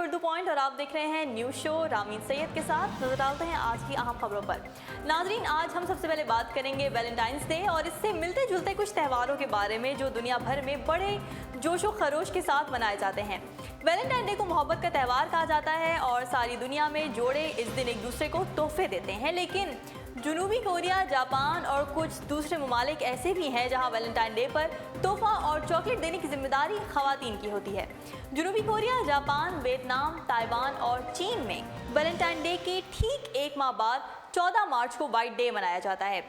Urdu point और आप देख रहे हैं न्यूज़ शो रामीन सैयद के साथ। नजर डालते हैं आज की अहम खबरों पर। नाजरीन, आज हम सबसे पहले बात करेंगे वैलेंटाइंस डे और इससे मिलते जुलते कुछ त्योहारों के बारे में जो दुनिया भर में बड़े जोशो खरोश के साथ मनाए जाते हैं। वैलेंटाइन डे को मोहब्बत का त्यौहार कहा जाता है और सारी दुनिया में जोड़े इस दिन एक दूसरे को तोहफे देते हैं। लेकिन जनूबी कोरिया, जापान और कुछ दूसरे ममालिक ऐसे भी हैं जहां वैलेंटाइन डे पर तोहफा और चॉकलेट देने की जिम्मेदारी खवातीन की होती है। जनूबी कोरिया, जापान, वियतनाम, ताइवान और चीन में वैलेंटाइन डे के ठीक एक माह बाद 14 मार्च को वाइट डे मनाया जाता है।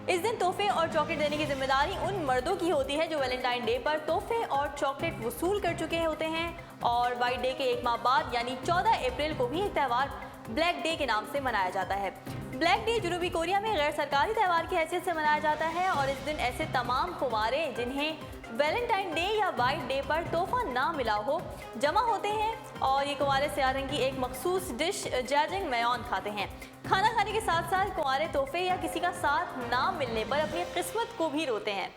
इस दिन तोहफे और चॉकलेट देने की जिम्मेदारी उन मर्दों की होती है जो वैलेंटाइन डे पर तोहफे और चॉकलेट वसूल कर चुके होते हैं। और वाइट डे के एक माह बाद यानी 14 अप्रैल को भी एक त्यौहार ब्लैक डे के नाम से मनाया जाता है। ब्लैक डे जनूबी कोरिया में गैर सरकारी त्यौहार की हैसियत से मनाया जाता है और इस दिन ऐसे तमाम कुंवारे जिन्हें वैलेंटाइन डे या वाइट डे पर तोहफा ना मिला हो जमा होते हैं और ये कुंवारे स्याह रंग की एक मखसूस डिश जैजिंग मेयॉन खाते हैं। खाना खाने के साथ साथ कुंवारे तोहफे या किसी का साथ ना मिलने पर अपनी किस्मत को भी रोते हैं।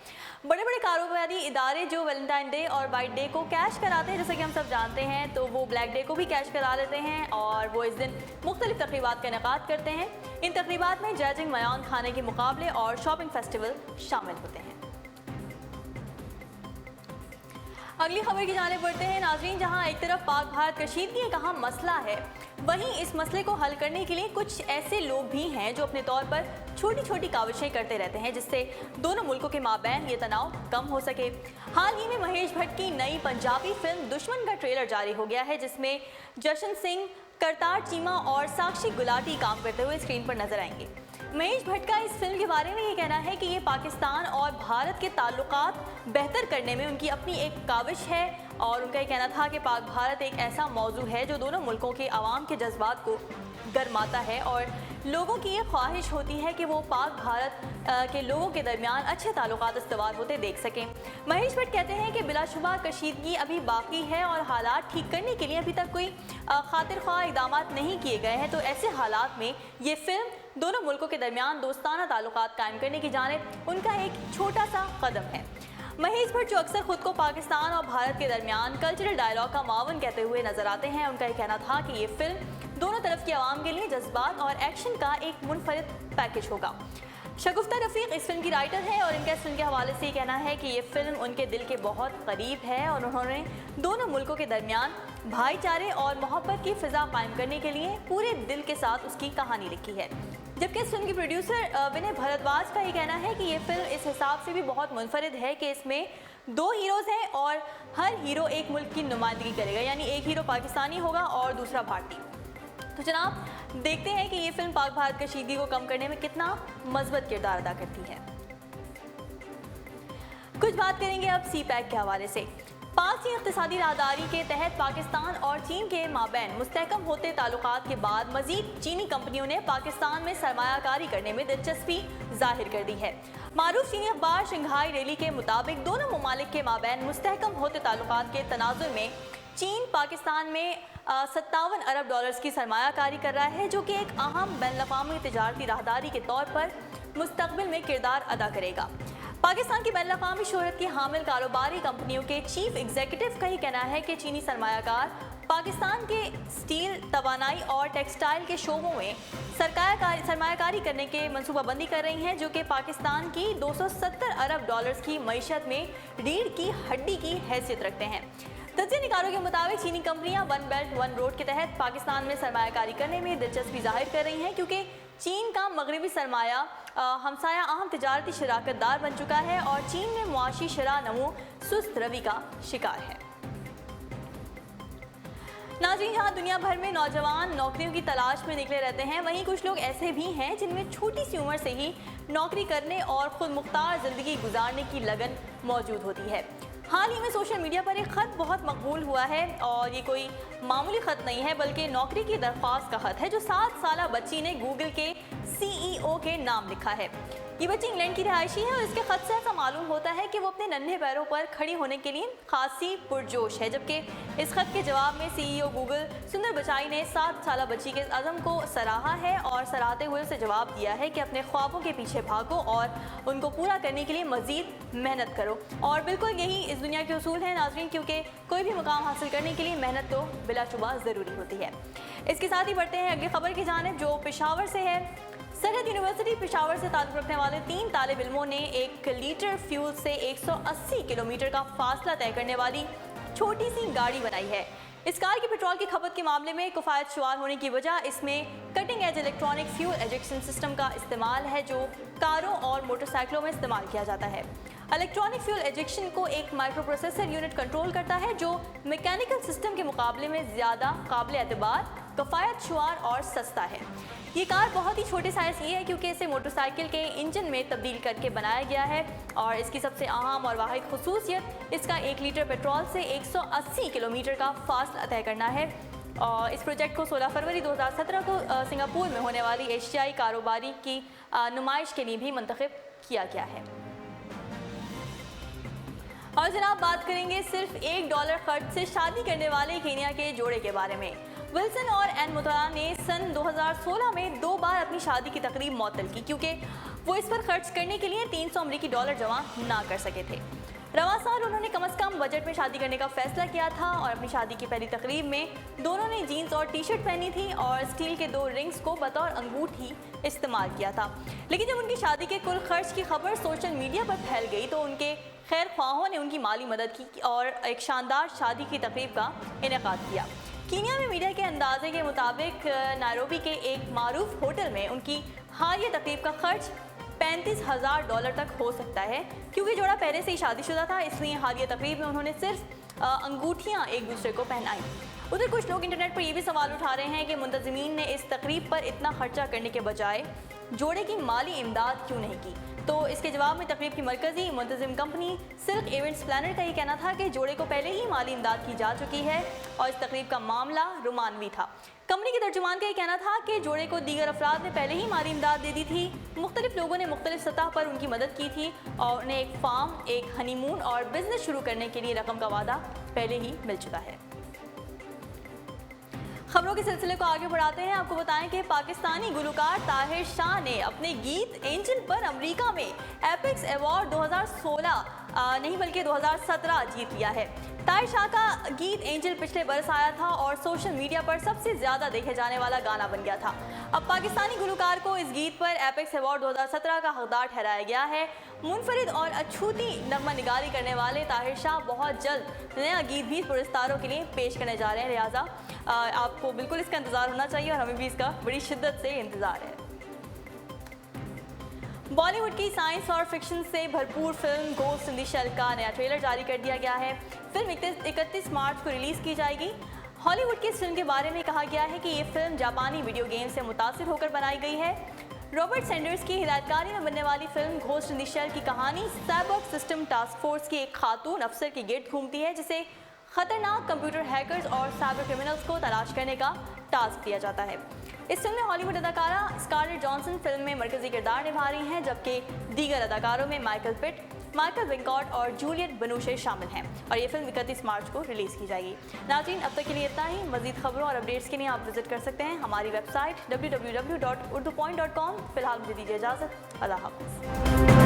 बड़े बड़े कारोबारी इदारे जो वैलेंटाइन डे और वाइट डे को कैश कराते हैं, जैसे कि हम सब जानते हैं, तो वो ब्लैक डे को भी कैश करा लेते हैं और वो इस दिन मुख्तलिफ तकरीबात का इनेकाद करते हैं। इन तकरीबात में जैजिंग मेयॉन खाने के मुकाबले और शॉपिंग फेस्टिवल शामिल होते हैं। अगली खबर की जाने बढ़ते हैं नाजरीन, जहां एक तरफ पाक भारत कशीदगी एक अहम मसला है, वहीं इस मसले को हल करने के लिए कुछ ऐसे लोग भी हैं जो अपने तौर पर छोटी छोटी काविशें करते रहते हैं जिससे दोनों मुल्कों के माबैन ये तनाव कम हो सके। हाल ही में महेश भट्ट की नई पंजाबी फिल्म दुश्मन का ट्रेलर जारी हो गया है जिसमें जशन सिंह, करतार चीमा और साक्षी गुलाटी काम करते हुए स्क्रीन पर नजर आएंगे। महेश भट्ट का इस फिल्म के बारे में ये कहना है कि ये पाकिस्तान और भारत के ताल्लुकात बेहतर करने में उनकी अपनी एक काविश है और उनका ये कहना था कि पाक भारत एक ऐसा मौजू है जो दोनों मुल्कों के अवाम के जज्बात को गरमाता है और लोगों की ये ख्वाहिश होती है कि वो पाक भारत के लोगों के दरमियान अच्छे ताल्लुकात इस्तवार होते देख सकें। महेश भट्ट कहते हैं कि बिलाशुबा कशीदगी अभी बाकी है और हालात ठीक करने के लिए अभी तक कोई खातिर ख्वाह इक़दाम नहीं किए गए हैं, तो ऐसे हालात में ये फिल्म दोनों मुल्कों के दरमियान दोस्ताना ताल्लुकात कायम करने की जानिब उनका एक छोटा सा कदम है। महेश भट्ट जो अक्सर खुद को पाकिस्तान और भारत के दरमियान कल्चरल डायलॉग का मावन कहते हुए नजर आते हैं, उनका ये कहना था कि ये फिल्म दोनों तरफ की आवाम के लिए जज्बात और एक्शन का एक मुनफरिद पैकेज होगा। शगुफ्ता रफीक इस फिल्म की राइटर है और इनका इस फिल्म के हवाले से ये कहना है कि ये फिल्म उनके दिल के बहुत करीब है और उन्होंने दोनों मुल्कों के दरमियान भाईचारे और मोहब्बत की फिजा कायम करने के लिए पूरे दिल के साथ उसकी कहानी लिखी है। जबकि इस फिल्म की प्रोड्यूसर विनय भारद्वाज का ये कहना है कि ये फिल्म इस हिसाब से भी बहुत मुनफरिद है कि इसमें 2 हीरोज़ हैं और हर हीरो एक मुल्क की नुमाइंदगी करेगा, यानी एक हीरो पाकिस्तानी होगा और दूसरा भारतीय। तो जनाब, देखते हैं कि ये फिल्म पाक भारत कशीदगी को कम करने में कितना मजबूत किरदार अदा करती है। कुछ बात करेंगे अब सी पैक के हवाले से। पाक चीन इक़्तिसादी राहदारी के तहत पाकिस्तान और चीन के माबैन मुस्तहकम होते ताल्लुकात के बाद मजीद चीनी कंपनियों ने पाकिस्तान में सरमायाकारी करने में दिलचस्पी जाहिर कर दी है। मारूफ चीनी अखबार शंघाई डेली के मुताबिक दोनों ममालिक के माबैन मुस्तहकम होते ताल्लुकात के तनाजुर में चीन पाकिस्तान में 57 अरब डॉलर्स की सरमायाकारी कर रहा है, जो कि एक अहम बैनुल-अक़वामी तिजारती राहदारी के तौर पर मुस्तक़बिल में किरदार अदा करेगा। पाकिस्तान की बैनुल-अक़वामी शोहरत की हामिल कारोबारी कंपनियों के चीफ एग्जीक्यूटिव का ही कहना है कि चीनी सरमायाकार पाकिस्तान के स्टील, तवानाई और टेक्सटाइल के शोबों में सरमायाकारी करने के मनसूबाबंदी कर रही हैं, जो कि पाकिस्तान की 270 अरब डॉलर्स की मईशत में रीढ़ की हड्डी की हैसियत रखते हैं। तज्ज़िया निकारों के मुताबिक चीनी कंपनियां वन बेल्ट वन रोड के तहत पाकिस्तान में सरमायाकारी करने में दिलचस्पी जाहिर कर रही हैं, क्योंकि चीन का मगरबी सरमाया हमसाया अहम तिजारती शराकतदार बन चुका है और चीन में मुआशी शरह नमू सुस्त रवि का शिकार है। नाज़रीन, जहाँ दुनिया भर में नौजवान नौकरियों की तलाश में निकले रहते हैं, वहीं कुछ लोग ऐसे भी हैं जिनमें छोटी सी उम्र से ही नौकरी करने और खुद मुख्तार ज़िंदगी गुजारने की लगन मौजूद होती है। हाल ही में सोशल मीडिया पर एक ख़त बहुत मकबूल हुआ है और ये कोई मामूली ख़त नहीं है बल्कि नौकरी की दरख्वास्त का ख़त है जो 7 साला बच्ची ने गूगल के CEO के नाम लिखा है। ये बच्ची इंग्लैंड की रिहायशी है और इसके खत से ऐसा मालूम होता है कि वो अपने नन्हे पैरों पर खड़ी होने के लिए खासी पुरजोश है। जबकि इस खत के जवाब में CEO गूगल सुंदर बचाई ने 7 साल बच्ची के अज़म को सराहा है और सराहते हुए उसे जवाब दिया है कि अपने ख्वाबों के पीछे भागो और उनको पूरा करने के लिए मज़ीद मेहनत करो। और बिल्कुल यही इस दुनिया के उसूल हैं नाज़रीन, क्योंकि कोई भी मुकाम हासिल करने के लिए मेहनत तो बिलाशुबा ज़रूरी होती है। इसके साथ ही बढ़ते हैं अगली खबर की जानिब, जो पेशावर से है। सरहद यूनिवर्सिटी पेशावर से ताल्लुक़ रखने वाले 3 तालिब इल्मों ने 1 लीटर फ्यूल से 180 किलोमीटर का फासला तय करने वाली छोटी सी गाड़ी बनाई है। इस कार की पेट्रोल की खपत के मामले में किफ़ायत शुमार होने की वजह इसमें cutting edge electronic fuel ejection system का इस्तेमाल है, जो कारों और मोटरसाइकिलों में इस्तेमाल किया जाता है। इलेक्ट्रॉनिक फ्यूल एजेक्शन को एक माइक्रो प्रोसेसर यूनिट कंट्रोल करता है, जो मैकेनिकल सिस्टम के मुकाबले में ज़्यादा काबिल एतबार, किफ़ायत शुमार और सस्ता है। ये कार बहुत ही छोटे साइज़ की है क्योंकि इसे मोटरसाइकिल के इंजन में तब्दील करके बनाया गया है और इसकी सबसे अहम और वाहिद खुसूसियत इसका 1 लीटर पेट्रोल से 180 किलोमीटर का फासला तय करना है। और इस प्रोजेक्ट को 16 फरवरी 2017 को सिंगापुर में होने वाली एशियाई कारोबारी की नुमाइश के लिए भी मुंतखब किया गया है। और जनाब बात करेंगे सिर्फ $1 खर्च से शादी करने वाले केनिया के जोड़े के बारे में। विल्सन और एन मुतला ने सन 2016 में 2 बार अपनी शादी की तकरीब मुअत्तल की क्योंकि वो इस पर खर्च करने के लिए $300 जमा ना कर सके थे। रवां साल उन्होंने कम से कम बजट में शादी करने का फैसला किया था और अपनी शादी की पहली तकरीब में दोनों ने जीन्स और टी-शर्ट पहनी थी और स्टील के 2 रिंग्स को बतौर अंगूठी इस्तेमाल किया था। लेकिन जब उनकी शादी के कुल खर्च की खबर सोशल मीडिया पर फैल गई तो उनके खैर ख्वाहों ने उनकी माली मदद की और एक शानदार शादी की तकरीब का इनेकाद किया। कीनिया में मीडिया के अंदाजे के मुताबिक नायरोबी के एक मारूफ होटल में उनकी हालिया तकरीब का खर्च $35,000 तक हो सकता है। क्योंकि जोड़ा पहले से ही शादीशुदा था, इसलिए हालिया तकरीब में उन्होंने सिर्फ अंगूठियाँ एक दूसरे को पहनाई। उधर कुछ लोग इंटरनेट पर यह भी सवाल उठा रहे हैं कि मुंतज़मीन ने इस तकरीब पर इतना खर्चा करने के बजाय जोड़े की माली इमदाद क्यों नहीं की। तो इसके जवाब में तकरीब की मरकजी मुंतज़िम कंपनी सिल्क इवेंट्स प्लानर का ये कहना था कि जोड़े को पहले ही माली इमदाद की जा चुकी है और इस तकरीब का मामला रोमानवी था। कंपनी के तर्जुमान का ये कहना था कि जोड़े को दीगर अफराद ने पहले ही माली इमदाद दे दी थी। मुख्तलिफ लोगों ने मुख्तलिफ सतह पर उनकी मदद की थी और उन्हें एक फार्म, एक हनीमून और बिजनेस शुरू करने के लिए रकम का वादा पहले ही मिल चुका है। खबरों के सिलसिले को आगे बढ़ाते हैं। आपको बताएं कि पाकिस्तानी गुलकार ताहिर शाह ने अपने गीत एंजल पर अमेरिका में एपेक्स अवार्ड 2016 नहीं बल्कि 2017 जीत लिया है। ताहिर शाह का गीत एंजल पिछले बरस आया था और सोशल मीडिया पर सबसे ज़्यादा देखे जाने वाला गाना बन गया था। अब पाकिस्तानी गुलकार को इस गीत पर एपेक्स अवार्ड 2017 का हकदार ठहराया गया है। मुनफरिद और अछूती नगमा निगारी करने वाले ताहिर शाह बहुत जल्द नया गीत भी पुरस्कारों के लिए पेश करने जा रहे हैं, लिहाजा आपको बिल्कुल इसका इंतज़ार होना चाहिए और हमें भी इसका बड़ी शिद्दत से इंतज़ार है। बॉलीवुड की साइंस और फिक्शन से भरपूर film ghost in the shell का नया ट्रेलर जारी कर दिया गया है। फिल्म 31 मार्च को रिलीज़ की जाएगी। हॉलीवुड की इस फिल्म के बारे में कहा गया है कि ये फिल्म जापानी वीडियो गेम से मुतासिर होकर बनाई गई है। रॉबर्ट सैंडर्स की हिदायतकारी में बनने वाली film ghost in the shell की कहानी साइबर्ग सिस्टम टास्क फोर्स की एक खातून अफसर की गिर्द घूमती है जिसे खतरनाक कंप्यूटर हैकर्स और साइबर क्रिमिनल्स को तलाश करने का टास्क दिया जाता है। इस फिल्म में हॉलीवुड अदाकारा स्कारलेट जॉनसन फिल्म में मरकजी किरदार निभा रही हैं, जबकि दीगर अदाकारों में माइकल पिट, माइकल विंकॉट और जूलियट बनूशे शामिल हैं और ये फिल्म 31 मार्च को रिलीज़ की जाएगी। नाज़रीन, अब तक के लिए इतना ही। मज़ीद खबरों और अपडेट्स के लिए आप विजिट कर सकते हैं हमारी वेबसाइट www.urdupoint.com। फिलहाल मुझे दीजिए इजाज़त। अल्लाह हाफ़िज़।